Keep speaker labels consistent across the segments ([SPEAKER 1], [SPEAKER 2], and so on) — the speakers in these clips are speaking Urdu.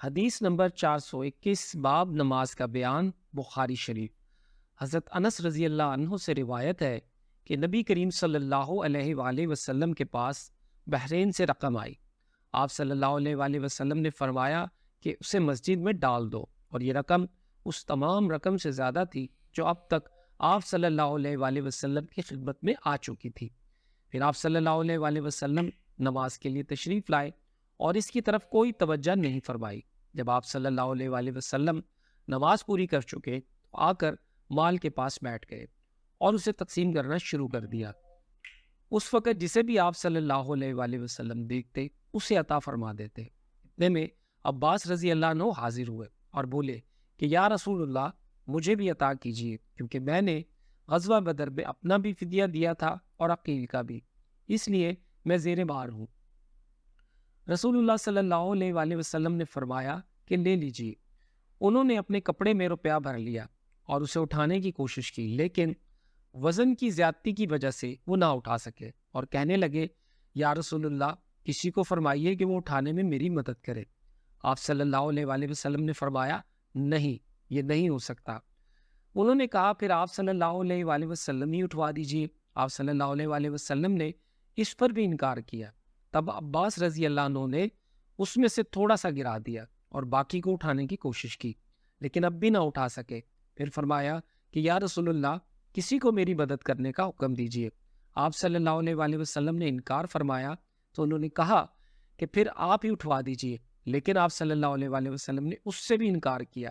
[SPEAKER 1] حدیث نمبر 421 باب نماز کا بیان، بخاری شریف۔ حضرت انس رضی اللہ عنہ سے روایت ہے کہ نبی کریم صلی اللہ علیہ وآلہ وسلم کے پاس بحرین سے رقم آئی۔ آپ صلی اللہ علیہ وآلہ وسلم نے فرمایا کہ اسے مسجد میں ڈال دو، اور یہ رقم اس تمام رقم سے زیادہ تھی جو اب تک آپ صلی اللہ علیہ وآلہ وسلم کی خدمت میں آ چکی تھی۔ پھر آپ صلی اللہ علیہ وآلہ وسلم نماز کے لیے تشریف لائے اور اس کی طرف کوئی توجہ نہیں فرمائی۔ جب آپ صلی اللہ علیہ وآلہ وسلم نماز پوری کر چکے تو آ کر مال کے پاس بیٹھ گئے اور اسے تقسیم کرنا شروع کر دیا۔ اس وقت جسے بھی آپ صلی اللہ علیہ وآلہ وسلم دیکھتے اسے عطا فرما دیتے۔ اتنے میں عباس رضی اللہ عنہ حاضر ہوئے اور بولے کہ یا رسول اللہ، مجھے بھی عطا کیجیے، کیونکہ میں نے غزوہ بدر میں اپنا بھی فدیہ دیا تھا اور عقیل کا بھی، اس لیے میں زیر بار ہوں۔ رسول اللہ صلی اللہ علیہ وآلہ وسلم نے فرمایا کہ لے لیجیے۔ انہوں نے اپنے کپڑے میں روپیہ بھر لیا اور اسے اٹھانے کی کوشش کی، لیکن وزن کی زیادتی کی وجہ سے وہ نہ اٹھا سکے اور کہنے لگے یا رسول اللہ، کسی کو فرمائیے کہ وہ اٹھانے میں میری مدد کرے۔ آپ صلی اللہ علیہ وآلہ وسلم نے فرمایا نہیں، یہ نہیں ہو سکتا۔ انہوں نے کہا پھر آپ صلی اللہ علیہ وآلہ وسلم ہی اٹھوا دیجیے۔ آپ صلی اللہ علیہ وآلہ وسلم نے اس پر بھی انکار کیا۔ تب عباس رضی اللہ عنہ نے اس میں سے تھوڑا سا گرا دیا اور باقی کو اٹھانے کی کوشش کی، لیکن اب بھی نہ اٹھا سکے۔ پھر فرمایا کہ یا رسول اللہ، کسی کو میری مدد کرنے کا حکم دیجیے۔ آپ صلی اللہ علیہ وآلہ وسلم نے انکار فرمایا تو انہوں نے کہا کہ پھر آپ ہی اٹھوا دیجیے، لیکن آپ صلی اللہ علیہ وآلہ وسلم نے اس سے بھی انکار کیا۔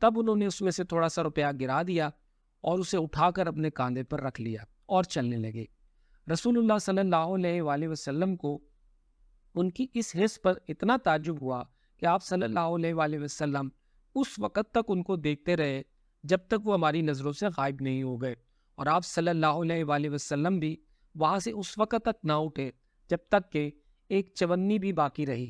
[SPEAKER 1] تب انہوں نے اس میں سے تھوڑا سا روپیہ گرا دیا اور اسے اٹھا کر اپنے کاندھے پر رکھ لیا اور چلنے لگے۔ رسول اللہ صلی اللہ علیہ وآلہ وسلم کو ان کی اس حرص پر اتنا تعجب ہوا کہ آپ صلی اللہ علیہ وآلہ وسلم اس وقت تک ان کو دیکھتے رہے جب تک وہ ہماری نظروں سے غائب نہیں ہو گئے، اور آپ صلی اللہ علیہ وآلہ وسلم بھی وہاں سے اس وقت تک نہ اٹھے جب تک کہ ایک چونی بھی باقی رہی۔